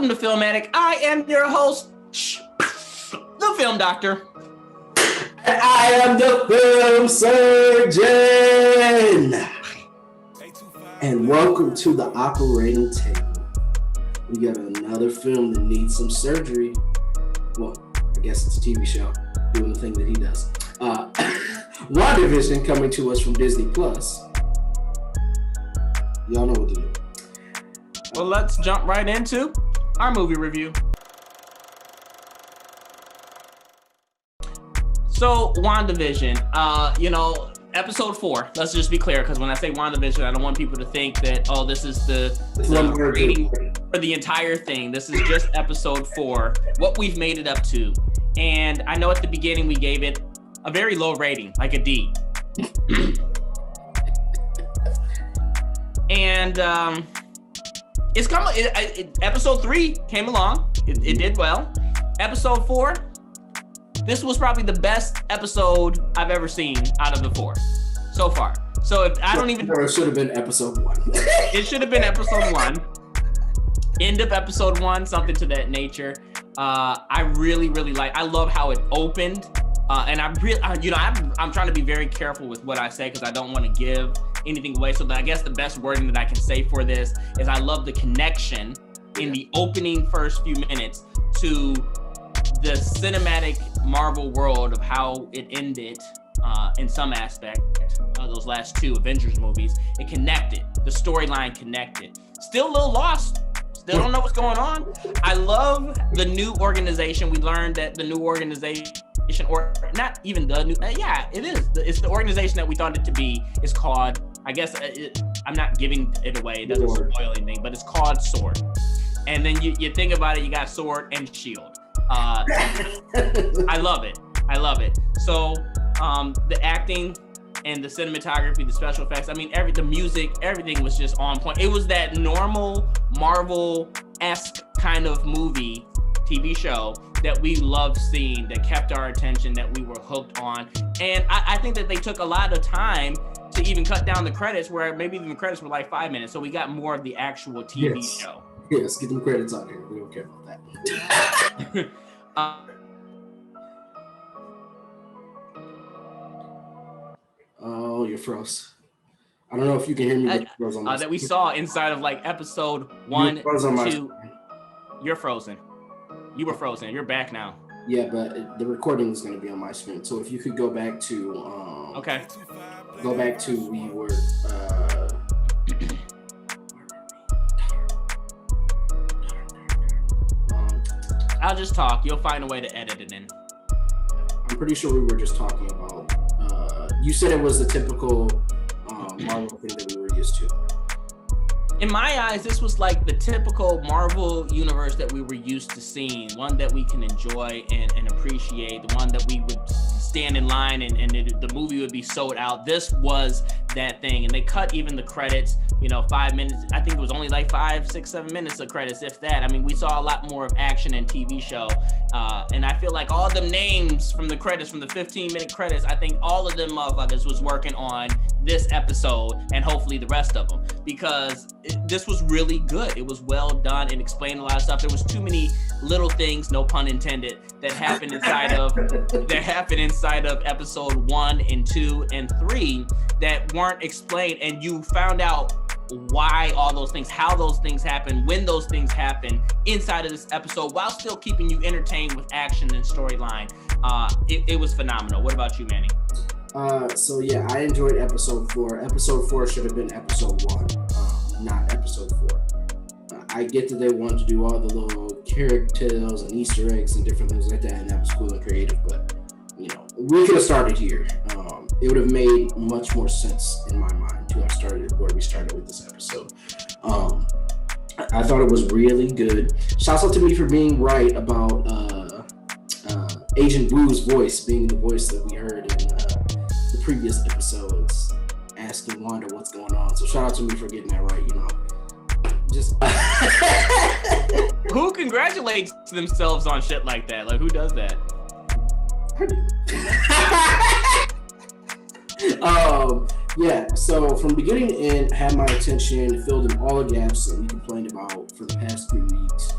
Welcome to Film Addict. I am your host, the Film Doctor. And I am the Film Surgeon. And welcome to the operating table. We got another film that needs some surgery. Well, I guess it's a TV show doing the thing that he does. WandaVision coming to us from Disney Plus. Y'all know what to do. Well, let's jump right into our movie review. So, WandaVision, episode 4. Let's just be clear, because when I say WandaVision, I don't want people to think that, this is the rating for the entire thing. This is just episode 4, what we've made it up to. And I know at the beginning we gave it a very low rating, like a D. And it's coming. Episode 3 came along. It did well. Episode 4. This was probably the best episode I've ever seen out of the 4 so far. So if I don't even. Or it should have been episode 1. It should have been episode 1. End of episode 1, something to that nature. I really like. I love how it opened. And I'm trying to be very careful with what I say because I don't want to give anything away. So I guess the best wording that I can say for this is I love the connection in the opening first few minutes to the cinematic Marvel world of how it ended in some aspect of those last 2 Avengers movies. It connected. The storyline connected. Still a little lost. Still don't know what's going on. I love the new organization. We learned that the new organization, or not even the new, it is. It's the organization that we thought it to be. It's called, I guess, I'm not giving it away. It doesn't spoil anything, but it's called SWORD. And then you think about it, you got sword and shield. I love it. So the acting and the cinematography, the special effects, the music, everything was just on point. It was that normal Marvel-esque kind of movie, TV show that we loved seeing, that kept our attention, that we were hooked on. And I think that they took a lot of time to even cut down the credits, where maybe even the credits were like 5 minutes. So we got more of the actual TV show. Yes, get them credits out here. We don't care about that. Oh, you froze. I don't know if you can hear me, but you froze on that we saw inside of like episode 1, 2. You're frozen. You were frozen. You're back now. Yeah, but the recording is going to be on my screen. So if you could go back to okay. Go back to we were I'll just talk. You'll find a way to edit it in. I'm pretty sure we were just talking about you said it was the typical Marvel thing that we were used to. In my eyes, this was like the typical Marvel universe that we were used to seeing, one that we can enjoy and appreciate, the one that we would stand in line and the movie would be sold out. This was that thing. And they cut even the credits, 5 minutes. I think it was only like 5, 6, 7 minutes of credits, if that. We saw a lot more of action and TV show. And I feel like all the names from the credits, from the 15-minute credits, I think all of them motherfuckers was working on this episode and hopefully the rest of them, because this was really good. It was well done and explained a lot of stuff. There was too many little things, no pun intended, that happened inside of episode 1 and 2 and 3 that weren't explained, and you found out why all those things, how those things happen, when those things happen inside of this episode, while still keeping you entertained with action and storyline. It was phenomenal. What about you, Manny? So yeah, I enjoyed episode 4. Episode 4 should have been episode 1, not episode 4. I get that they wanted to do all the little characters and Easter eggs and different things like that, and that was cool and creative, but we could have started here. It would have made much more sense in my mind to have started where we started with this episode. I thought it was really good. Shouts out to me for being right about Agent Wu's voice being the voice that we heard in the previous episodes, asking Wanda what's going on. So shout out to me for getting that right. Just who congratulates themselves on shit like that? Like, who does that? Yeah, so from beginning to end, had my attention, filled in all the gaps that we complained about for the past 3 weeks.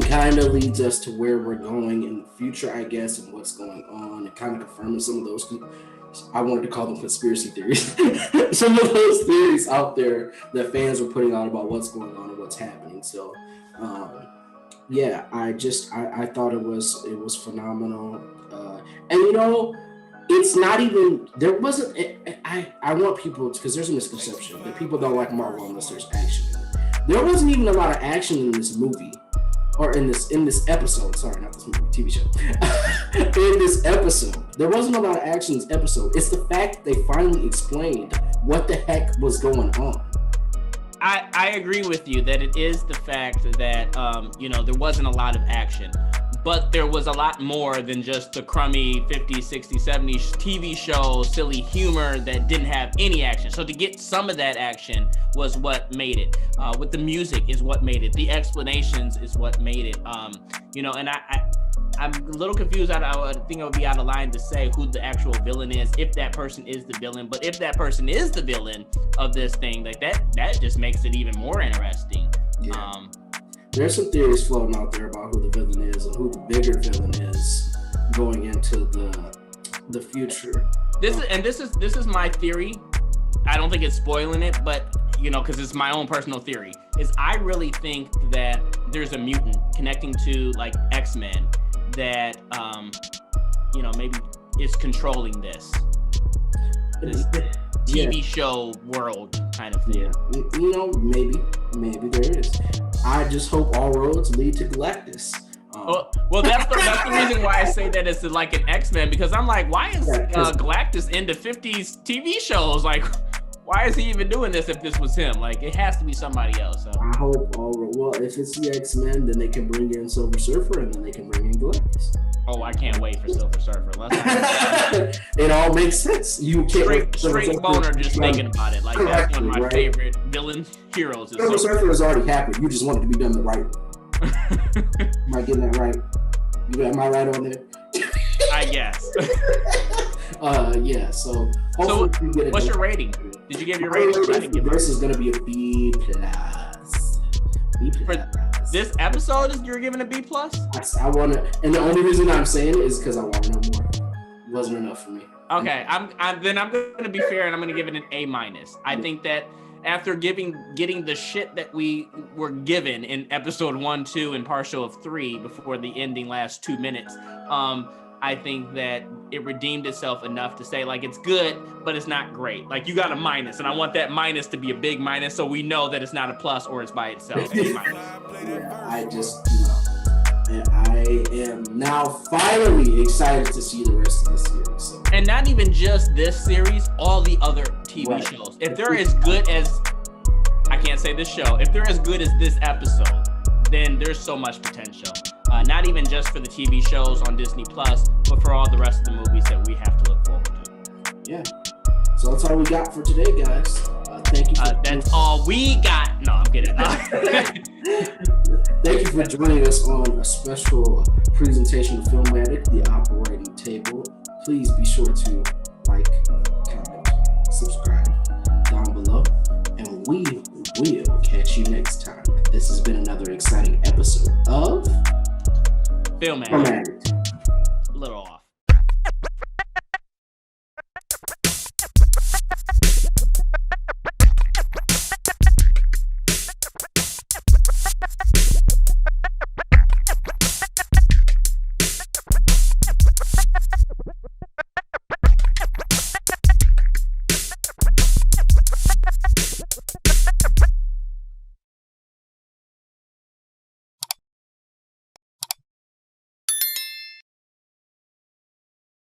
kind of leads us to where we're going in the future, I guess, and what's going on, and kind of confirming some of those. I wanted to call them conspiracy theories. Some of those theories out there that fans are putting out about what's going on and what's happening. So, yeah, I thought it was phenomenal, and it's not even, there wasn't, I want people, because there's a misconception that people don't like Marvel unless there's action. There wasn't even a lot of action in this movie, or in this episode, sorry, not this movie, TV show. In this episode, there wasn't a lot of action in this episode. It's the fact that they finally explained what the heck was going on. I agree with you that it is the fact that, there wasn't a lot of action. But there was a lot more than just the crummy 50s, 60s, 70s TV show, silly humor that didn't have any action. So to get some of that action was what made it. With the music is what made it. The explanations is what made it. And I'm a little confused. I think I would be out of line to say who the actual villain is, if that person is the villain. But if that person is the villain of this thing, like that just makes it even more interesting. Yeah. There's some theories floating out there about who the villain is and who the bigger villain is going into the future. This is my theory. I don't think it's spoiling it, but because it's my own personal theory. Is I really think that there's a mutant connecting to like X-Men that maybe is controlling this TV show world kind of thing. Yeah, maybe there is. I just hope all roads lead to Galactus. Well, that's the reason why I say that it's like an X-Men, because I'm like, why is Galactus into 50s TV shows? Like, why is he even doing this if this was him? Like, it has to be somebody else. So. I hope if it's the X-Men, then they can bring in Silver Surfer, and then they can bring in Galactus. Oh, I can't wait for Silver Surfer. It all makes sense. You can't straight boner just thinking about it. Like, that's one of my favorite villain heroes. Silver Surfer has already happened. You just want it to be done the right way. Am I getting that right? Am I right on there? I guess. Yeah. So hopefully you get what's your rating? Did you give your rating? This is gonna be a B+. For this episode, you're giving a B+? I want to, and the only reason I'm saying it is because I want to know more. It wasn't enough for me. Okay, I'm going to be fair, and I'm going to give it an A-. I think that after getting the shit that we were given in episode 1, 2, and partial of 3 before the ending last 2 minutes, I think that it redeemed itself enough to say, like, it's good, but it's not great. Like, you got a minus, and I want that minus to be a big minus so we know that it's not a plus or it's by itself. A-. Yeah, and I am now finally excited to see the rest of the series. So. And not even just this series, all the other TV shows. If they're as good as, I can't say this show, if they're as good as this episode, then there's so much potential. Not even just for the TV shows on Disney Plus, but for all the rest of the movies that we have to look forward to. Yeah. So that's all we got for today, guys. Thank you. That's all we got. No, I'm kidding. Thank you for joining us on a special presentation of Filmatic, the operating table. Please be sure to like, comment, subscribe down below, and we will catch you next time. This has been another exciting episode of Filmatic. A little off.